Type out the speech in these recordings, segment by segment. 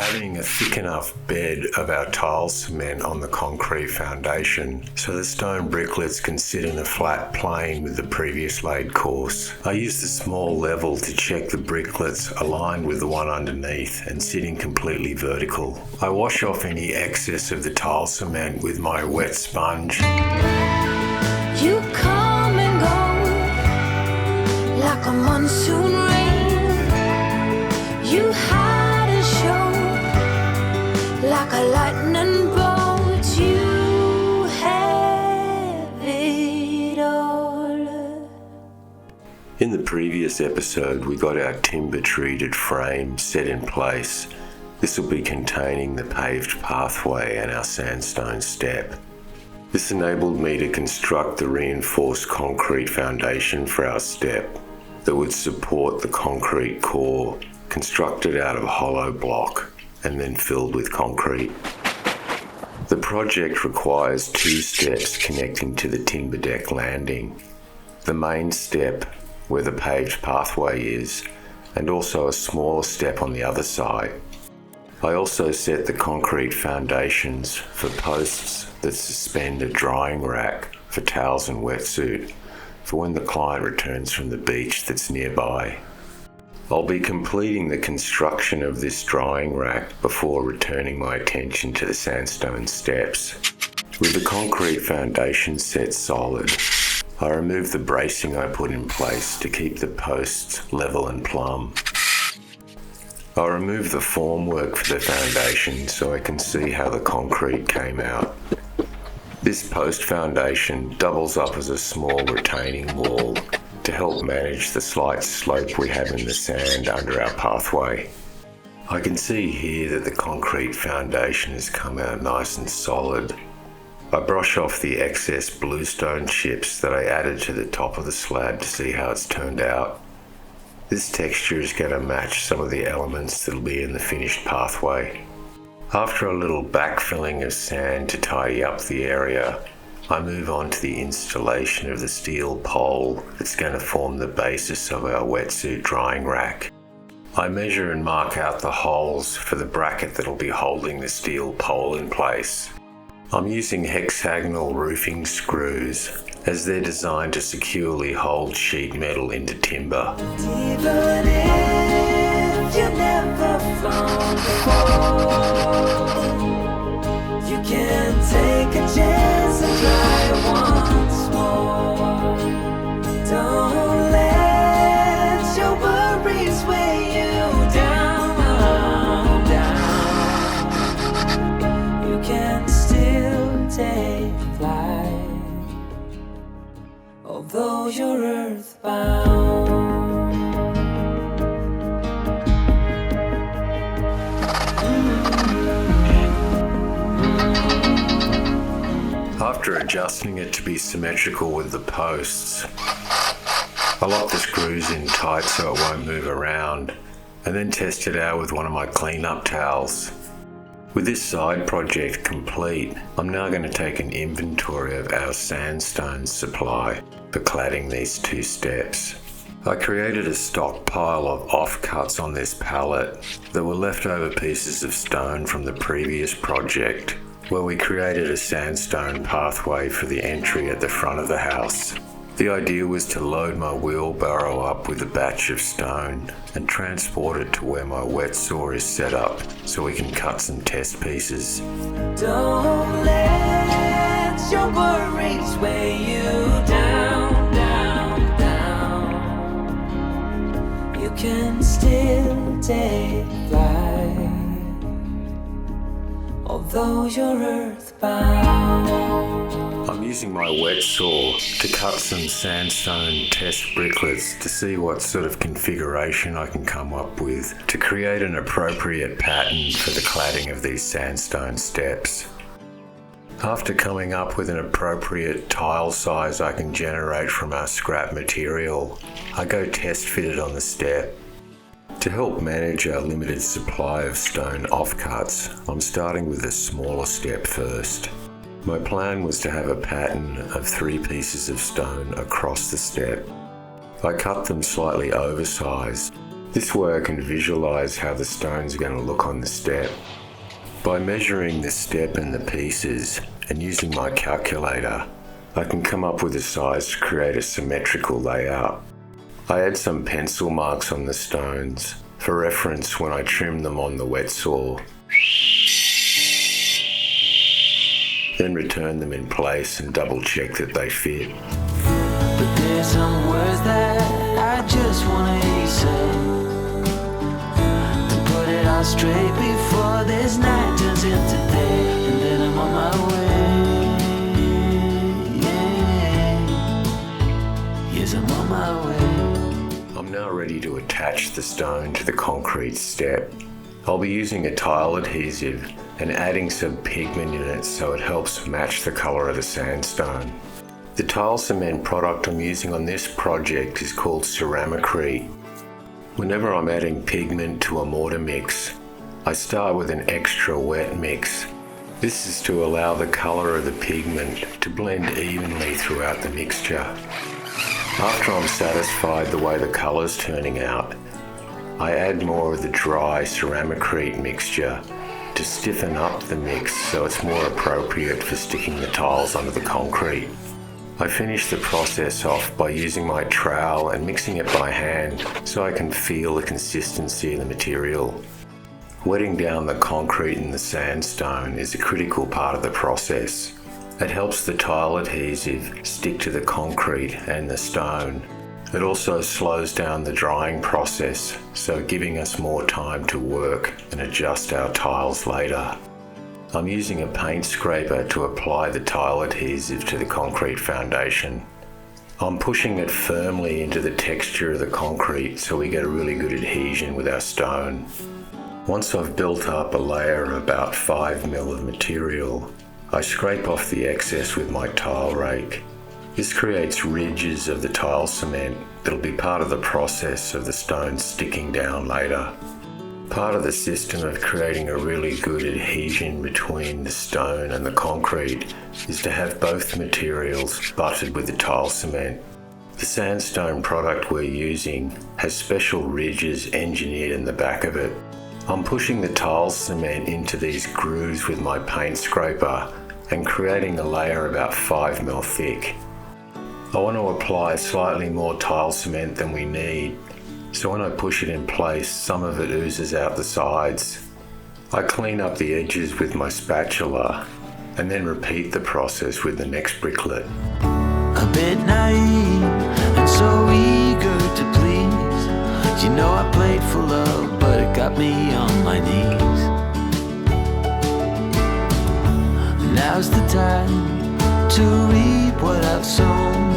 having a thick enough bed of our tile cement on the concrete foundation so the stone bricklets can sit in a flat plane with the previous laid course. I use the small level to check the bricklets aligned with the one underneath and sitting completely vertical. I wash off any excess of the tile cement with my wet sponge. You come and go like a monsoon rain. You hide and show like a lightning bolt. You have it all. In the previous episode, we got our timber treated frame set in place. This will be containing the paved pathway and our sandstone step. This enabled me to construct the reinforced concrete foundation for our step that would support the concrete core, constructed out of hollow block and then filled with concrete. The project requires 2 steps connecting to the timber deck landing. The main step, where the paved pathway is, and also a smaller step on the other side. I also set the concrete foundations for posts that suspend a drying rack for towels and wetsuit for when the client returns from the beach that's nearby. I'll be completing the construction of this drying rack before returning my attention to the sandstone steps. With the concrete foundation set solid, I remove the bracing I put in place to keep the posts level and plumb. I remove the formwork for the foundation so I can see how the concrete came out. This post foundation doubles up as a small retaining wall to help manage the slight slope we have in the sand under our pathway. I can see here that the concrete foundation has come out nice and solid. I brush off the excess bluestone chips that I added to the top of the slab to see how it's turned out. This texture is going to match some of the elements that'll be in the finished pathway. After a little backfilling of sand to tidy up the area, I move on to the installation of the steel pole that's going to form the basis of our wetsuit drying rack. I measure and mark out the holes for the bracket that'll be holding the steel pole in place. I'm using hexagonal roofing screws as they're designed to securely hold sheet metal into timber. Even if you never flown before, you can take a chance and try once more. Don't let your worries weigh you down, down. You can still take flight, although you're earthbound. After adjusting it to be symmetrical with the posts, I lock the screws in tight so it won't move around, and then test it out with one of my cleanup towels. With this side project complete, I'm now going to take an inventory of our sandstone supply for cladding these 2 steps. I created a stockpile of offcuts on this pallet that were leftover pieces of stone from the previous project, where we created a sandstone pathway for the entry at the front of the house. The idea was to load my wheelbarrow up with a batch of stone and transport it to where my wet saw is set up so we can cut some test pieces. Don't let your worries weigh you down, down, down. You can still take flight, although you're earthbound. I'm using my wet saw to cut some sandstone test bricklets to see what sort of configuration I can come up with to create an appropriate pattern for the cladding of these sandstone steps. After coming up with an appropriate tile size I can generate from our scrap material, I go test fit it on the step. To help manage our limited supply of stone offcuts, I'm starting with a smaller step first. My plan was to have a pattern of 3 pieces of stone across the step. I cut them slightly oversized, This way I can visualize how the stones are going to look on the step. By measuring the step and the pieces and using my calculator, I can come up with a size to create a symmetrical layout. I add some pencil marks on the stones for reference when I trim them on the wet saw. Then return them in place and double check that they fit. But there's some words that I just wanna hear you say, to put it all straight before this night turns into day, and then I'm on my way. Yeah. Yes, I'm on my way. I'm now ready to attach the stone to the concrete step. I'll be using a tile adhesive and adding some pigment in it so it helps match the colour of the sandstone. The tile cement product I'm using on this project is called ceramicrete. Whenever I'm adding pigment to a mortar mix, I start with an extra wet mix. This is to allow the colour of the pigment to blend evenly throughout the mixture. After I'm satisfied the way the colour's turning out, I add more of the dry ceramicrete mixture to stiffen up the mix so it's more appropriate for sticking the tiles under the concrete. I finish the process off by using my trowel and mixing it by hand so I can feel the consistency of the material. Wetting down the concrete and the sandstone is a critical part of the process. It helps the tile adhesive stick to the concrete and the stone. It also slows down the drying process, so giving us more time to work and adjust our tiles later. I'm using a paint scraper to apply the tile adhesive to the concrete foundation. I'm pushing it firmly into the texture of the concrete so we get a really good adhesion with our stone. Once I've built up a layer of about 5 mil of material, I scrape off the excess with my tile rake. This creates ridges of the tile cement that'll be part of the process of the stone sticking down later. Part of the system of creating a really good adhesion between the stone and the concrete is to have both materials buttered with the tile cement. The sandstone product we're using has special ridges engineered in the back of it. I'm pushing the tile cement into these grooves with my paint scraper and creating a layer about 5 mil thick. I want to apply slightly more tile cement than we need, so when I push it in place, some of it oozes out the sides. I clean up the edges with my spatula and then repeat the process with the next bricklet. A bit naive and so eager to please. You know I played for love, but it got me on my knees. Now's the time to reap what I've sown.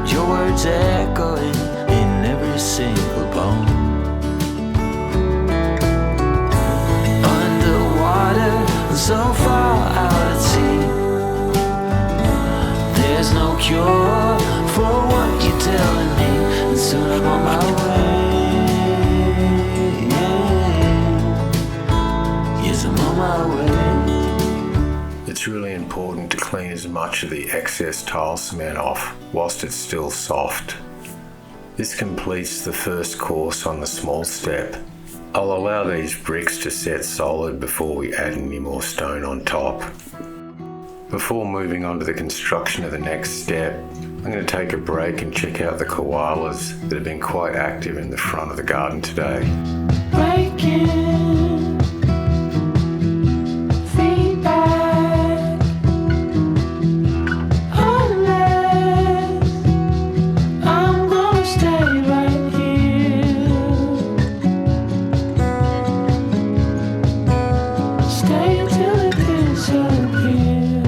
Your words echoing in every single bone. Underwater, so far out at sea, there's no cure for what you're telling me, and soon I'm on my way. Yes, I'm on my way. It's really important to clean as much of the excess tile cement off whilst it's still soft. This completes the first course on the small step. I'll allow these bricks to set solid before we add any more stone on top. Before moving on to the construction of the next step, I'm going to take a break and check out the koalas that have been quite active in the front of the garden today. Breaking feedback, unless I'm gonna stay right here. Stay until it disappears.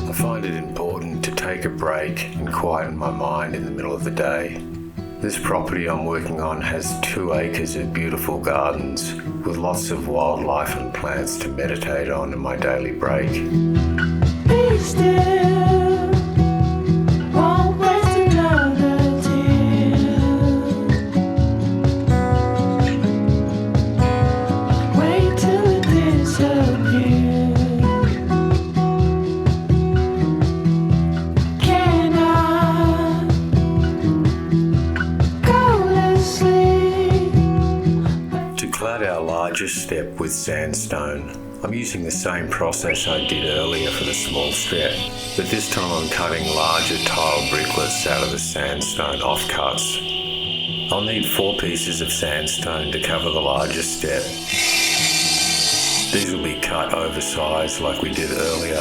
I find it important to take a break and quieten my mind in the middle of the day. This property I'm working on has 2 acres of beautiful gardens with lots of wildlife and plants to meditate on in my daily break. Be still, won't waste another tear. Wait till it disappears. Can I go to sleep? step with sandstone. I'm using the same process I did earlier for the small step, but this time I'm cutting larger tile bricklets out of the sandstone offcuts. I'll need 4 pieces of sandstone to cover the larger step. These will be cut oversized like we did earlier.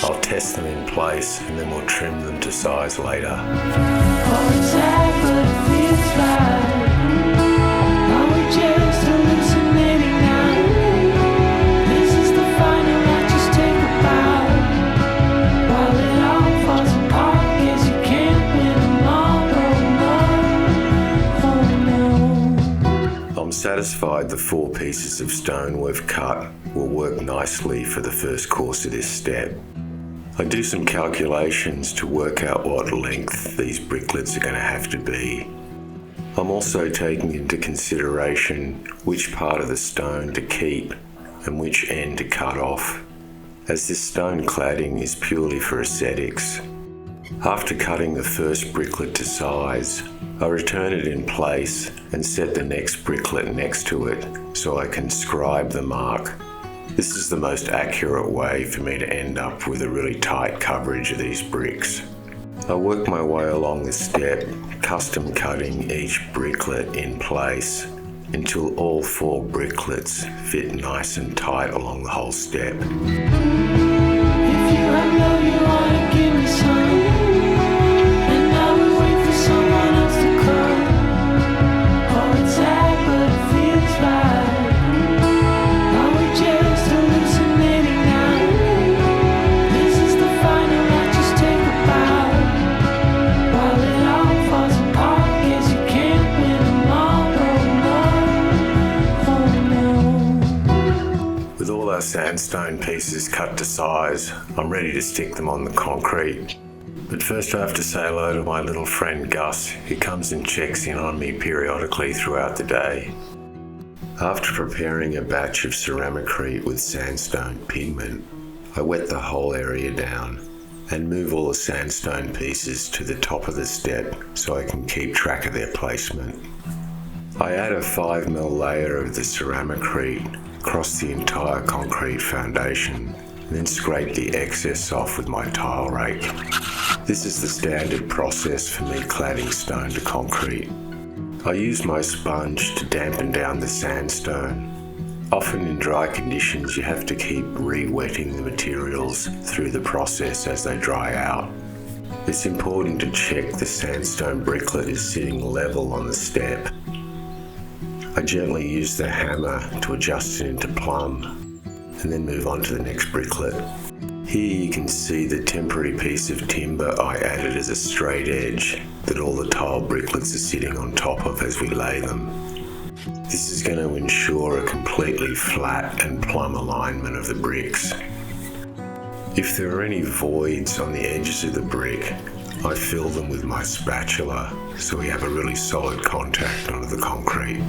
I'll test them in place and then we'll trim them to size later. I'm satisfied the 4 pieces of stone we've cut will work nicely for the first course of this step. I do some calculations to work out what length these bricklets are going to have to be. I'm also taking into consideration which part of the stone to keep and which end to cut off, as this stone cladding is purely for aesthetics. After cutting the first bricklet to size, I return it in place and set the next bricklet next to it so I can scribe the mark. This is the most accurate way for me to end up with a really tight coverage of these bricks. I work my way along the step, custom cutting each bricklet in place until all 4 bricklets fit nice and tight along the whole step. If you have love, you wanna give me some, and I will wait for someone else to come. Oh, it's sad, but it feels right. Are we just hallucinating now? This is the final, I just take a bow. While it all falls apart, guess you can't win them all. Oh no. With all our sandstone pieces cut to size, I'm ready to stick them on the concrete. But first I have to say hello to my little friend Gus, who comes and checks in on me periodically throughout the day. After preparing a batch of ceramicrete with sandstone pigment, I wet the whole area down and move all the sandstone pieces to the top of the step so I can keep track of their placement. I add a 5mm layer of the ceramicrete across the entire concrete foundation and then scrape the excess off with my tile rake. This is the standard process for me cladding stone to concrete. I use my sponge to dampen down the sandstone. Often in dry conditions you have to keep re-wetting the materials through the process as they dry out. It's important to check the sandstone bricklet is sitting level on the step. I gently use the hammer to adjust it into plumb and then move on to the next bricklet. Here you can see the temporary piece of timber I added as a straight edge that all the tile bricklets are sitting on top of as we lay them. This is going to ensure a completely flat and plumb alignment of the bricks. If there are any voids on the edges of the brick, I fill them with my spatula so we have a really solid contact onto the concrete.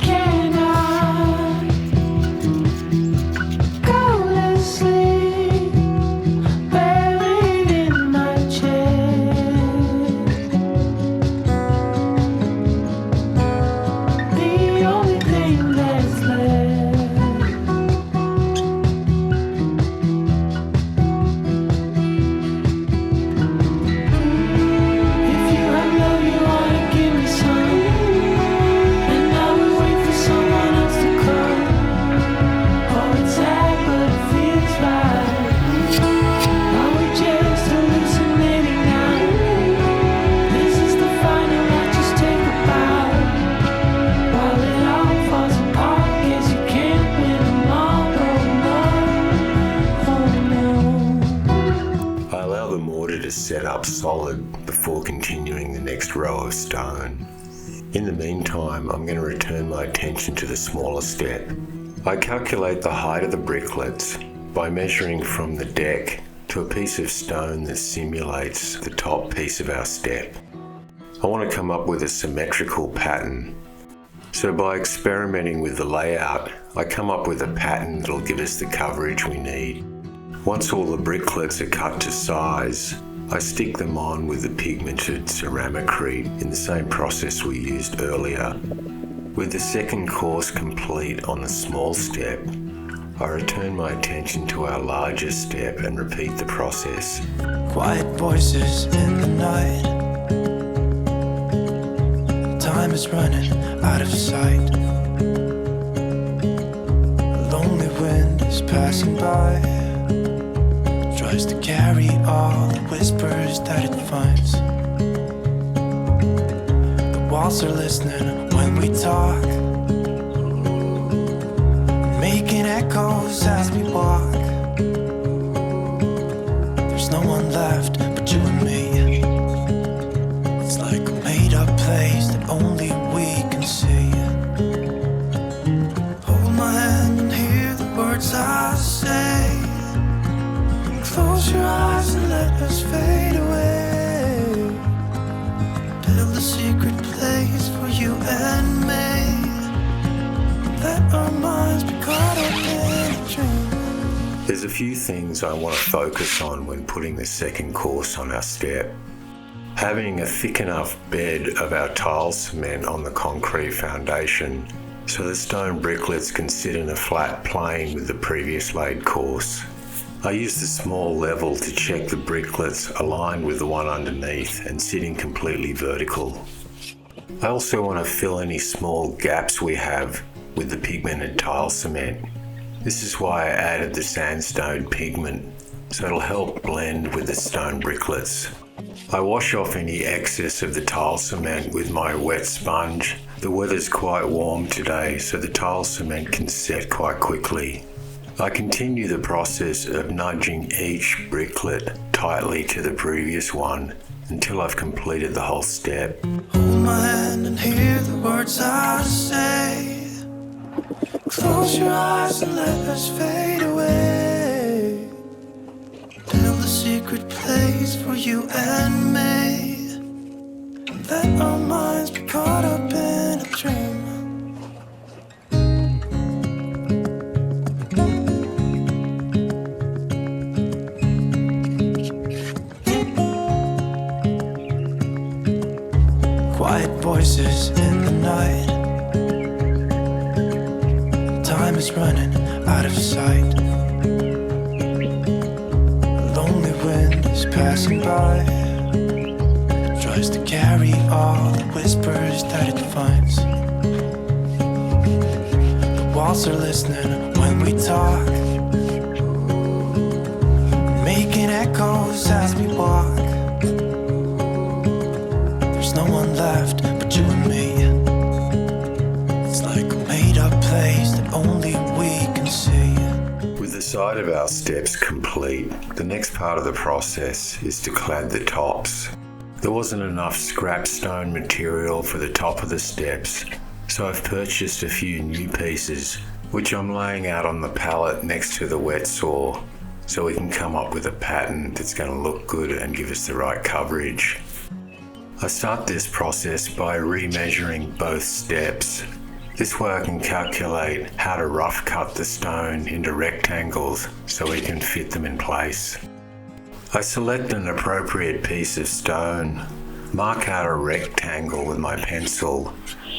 Can I go to sleep, buried in my chest? The only thing that's left. If you have love, you wanna give me some, and I will wait for someone else to come. Oh, it's sad, but it feels right. Are we just hallucinating now? This is the final, I just take a bow. While it all falls apart, guess you can't win them all. Oh no. I allow the mortar to set up solid before continuing the next row of stone. In the meantime, I'm going to return my attention to the smaller step. I calculate the height of the bricklets by measuring from the deck to a piece of stone that simulates the top piece of our step. I want to come up with a symmetrical pattern. So by experimenting with the layout, I come up with a pattern that'll give us the coverage we need. Once all the bricklets are cut to size, I stick them on with the pigmented ceramicrete in the same process we used earlier. With the second course complete on the small step, I return my attention to our larger step and repeat the process. Quiet voices in the night. Time is running out of sight. A lonely wind is passing by. Tries to carry all the whispers that it finds. The walls are listening when we talk, making echoes as we walk. There's no one left but you and me. It's like a made-up place that only we can see. Hold my hand and hear the words I say. Close your eyes and let us fade away. Build a secret place for you and me. Let our minds be caught up in a dream. There's a few things I want to focus on when putting the second course on our step. Having a thick enough bed of our tile cement on the concrete foundation so the stone bricklets can sit in a flat plane with the previous laid course. I use the small level to check the bricklets aligned with the one underneath and sitting completely vertical. I also want to fill any small gaps we have with the pigmented tile cement. This is why I added the sandstone pigment, so it'll help blend with the stone bricklets. I wash off any excess of the tile cement with my wet sponge. The weather's quite warm today, so the tile cement can set quite quickly. I continue the process of nudging each bricklet tightly to the previous one until I've completed the whole step. Hold my hand and hear the words I say. Close your eyes and let us fade away. Build a secret place for you and me. Let our minds be caught up in a dream. Quiet voices in the night. Time is running out of sight. A lonely wind is passing by. Tries to carry all the whispers that it finds. The walls are listening when we talk, making echoes as we walk. There's no one left but you and me. It's like a made-up place that only we can see. With the side of our steps complete, the next part of the process is to clad the tops. There wasn't enough scrap stone material for the top of the steps, so I've purchased a few new pieces, which I'm laying out on the pallet next to the wet saw, so we can come up with a pattern that's going to look good and give us the right coverage. I start this process by remeasuring both steps. This way I can calculate how to rough cut the stone into rectangles so we can fit them in place. I select an appropriate piece of stone, mark out a rectangle with my pencil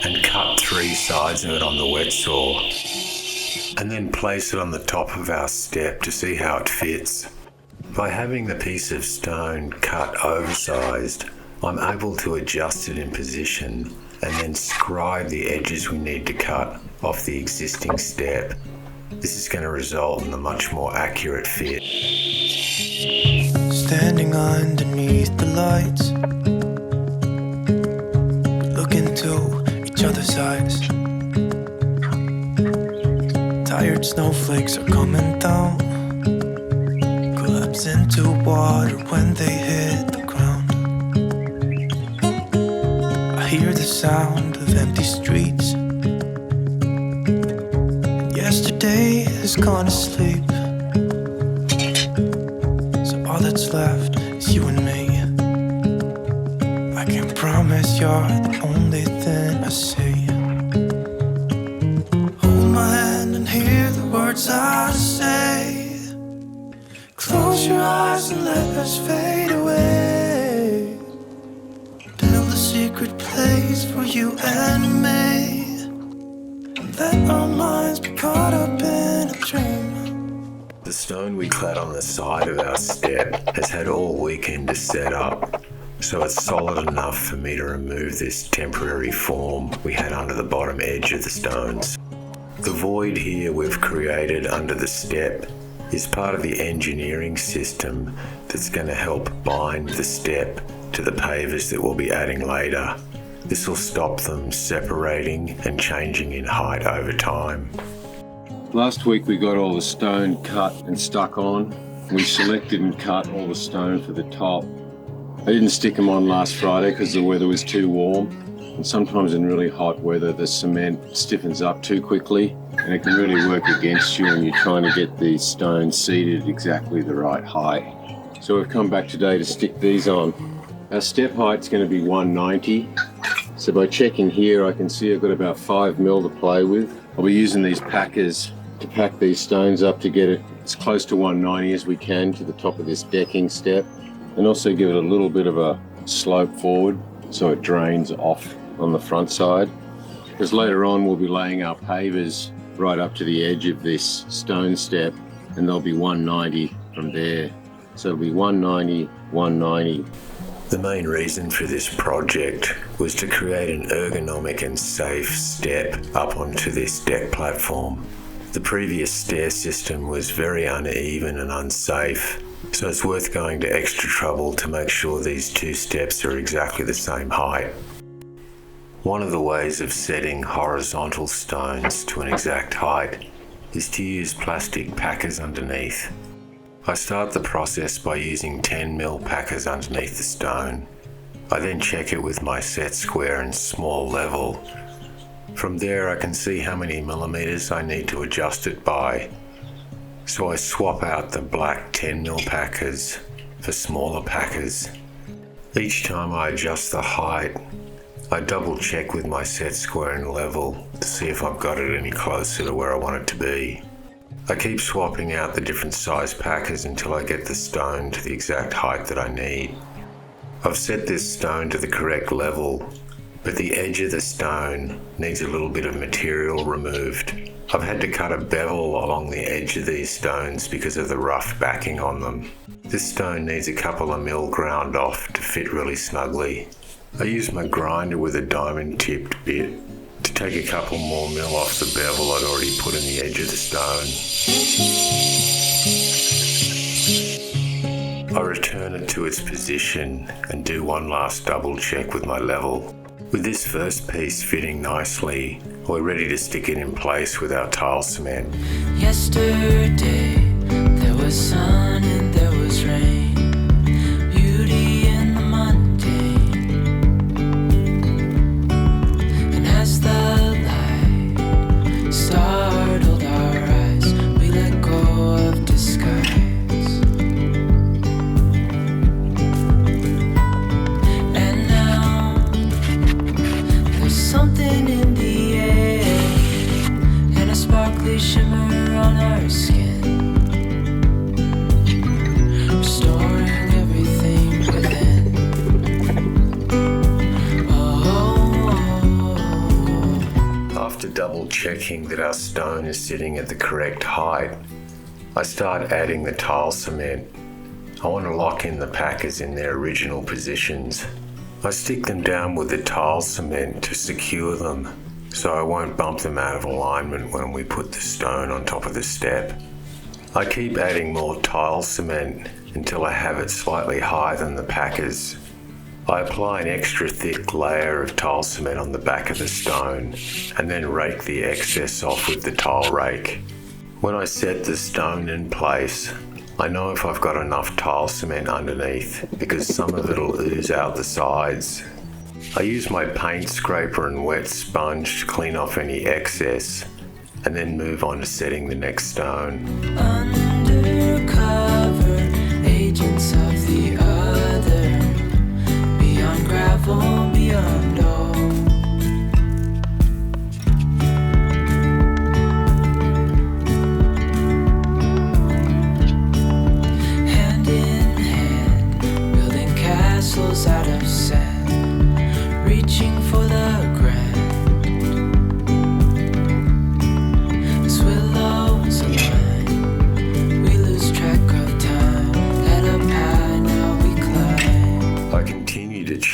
and cut 3 sides of it on the wet saw, and then place it on the top of our step to see how it fits. By having the piece of stone cut oversized, I'm able to adjust it in position and then scribe the edges we need to cut off the existing step. This is going to result in a much more accurate fit. Standing underneath the lights, look into each other's eyes. Tired snowflakes are coming down, collapse into water when they hit the ground. I hear the sound of empty streets. Yesterday has gone to sleep, so all that's left is you and me. I can promise you're the only thing I see. Hold my hand and hear the words I say. Close your eyes and let us fade away. Build a secret place for you and me. let our minds be caught up in a dream. The stone we clad on the side of our step has had all weekend to set up, so it's solid enough for me to remove this temporary form we had under the bottom edge of the stones. The void here we've created under the step is part of the engineering system that's going to help bind the step to the pavers that we'll be adding later. This will stop them separating and changing in height over time. Last week we got all the stone cut and stuck on. We selected and cut all the stone for the top. I didn't stick them on last Friday because the weather was too warm. And sometimes in really hot weather the cement stiffens up too quickly and it can really work against you when you're trying to get these stones seated exactly the right height. So we've come back today to stick these on. Our step height's going to be 190. So by checking here I can see I've got about 5 mil to play with. I'll be using these packers to pack these stones up to get it as close to 190 as we can to the top of this decking step, and also give it a little bit of a slope forward so it drains off on the front side. Because later on we'll be laying our pavers right up to the edge of this stone step and they'll be 190 from there. So it'll be 190, 190. The main reason for this project was to create an ergonomic and safe step up onto this deck platform. The previous stair system was very uneven and unsafe, so it's worth going to extra trouble to make sure these two steps are exactly the same height. One of the ways of setting horizontal stones to an exact height is to use plastic packers underneath. I start the process by using 10mm packers underneath the stone. I then check it with my set square and small level. From there I can see how many millimeters I need to adjust it by. So I swap out the black 10mm packers for smaller packers. Each time I adjust the height, I double check with my set square and level to see if I've got it any closer to where I want it to be. I keep swapping out the different size packers until I get the stone to the exact height that I need. I've set this stone to the correct level, but the edge of the stone needs a little bit of material removed. I've had to cut a bevel along the edge of these stones because of the rough backing on them. This stone needs a couple of mil ground off to fit really snugly. I use my grinder with a diamond tipped bit to take a couple more mil off the bevel I'd already put in the edge of the stone. I return it to its position and do one last double check with my level. With this first piece fitting nicely, we're ready to stick it in place with our tile cement. Yesterday there was sun and there was rain, beauty in the mundane. And as the light startled our eyes, we let go of disguise. And now there's something in the air and a sparkly shimmer on our skin, restoring everything within. After double checking that our stone is sitting at the correct height, I start adding the tile cement. I want to lock in the packers in their original positions. I stick them down with the tile cement to secure them, so I won't bump them out of alignment when we put the stone on top of the step. I keep adding more tile cement until I have it slightly higher than the packers. I apply an extra thick layer of tile cement on the back of the stone and then rake the excess off with the tile rake. When I set the stone in place, I know if I've got enough tile cement underneath because some of it'll ooze out the sides. I use my paint scraper and wet sponge to clean off any excess and then move on to setting the next stone. Undercover agents of the other, beyond gravel, beyond all. Hand in hand, building castles out of sand, reaching for the grand.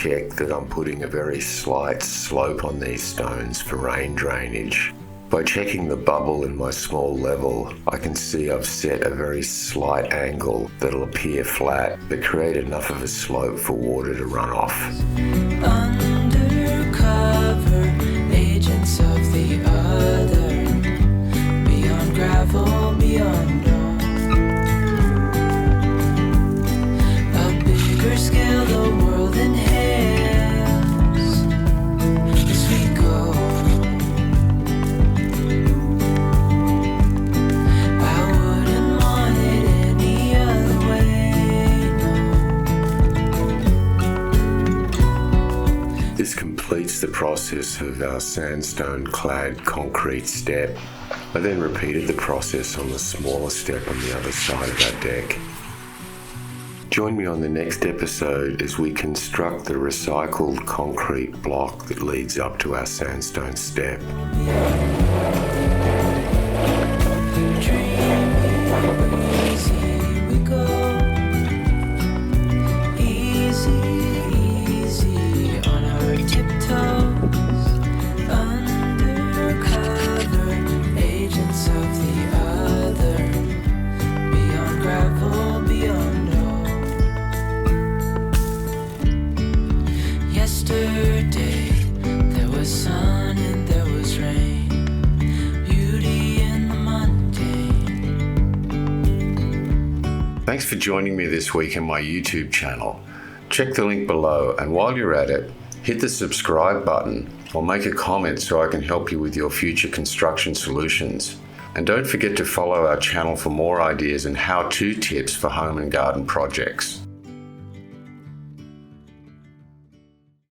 check that I'm putting a very slight slope on these stones for rain drainage. By checking the bubble in my small level, I can see I've set a very slight angle that'll appear flat but create enough of a slope for water to run off. Undercover agents of the other, beyond gravel, beyond all. A bigger scale the world inhales as we go. I wouldn't want it any other way, no. This completes the process of our sandstone-clad concrete step. I then repeated the process on the smaller step on the other side of our deck. Join me on the next episode as we construct the recycled concrete block that leads up to our sandstone step. Yesterday, there was sun and there was rain, beauty in the mundane. Thanks for joining me this week in my YouTube channel. Check the link below, and while you're at it, hit the subscribe button or make a comment so I can help you with your future construction solutions. And don't forget to follow our channel for more ideas and how-to tips for home and garden projects.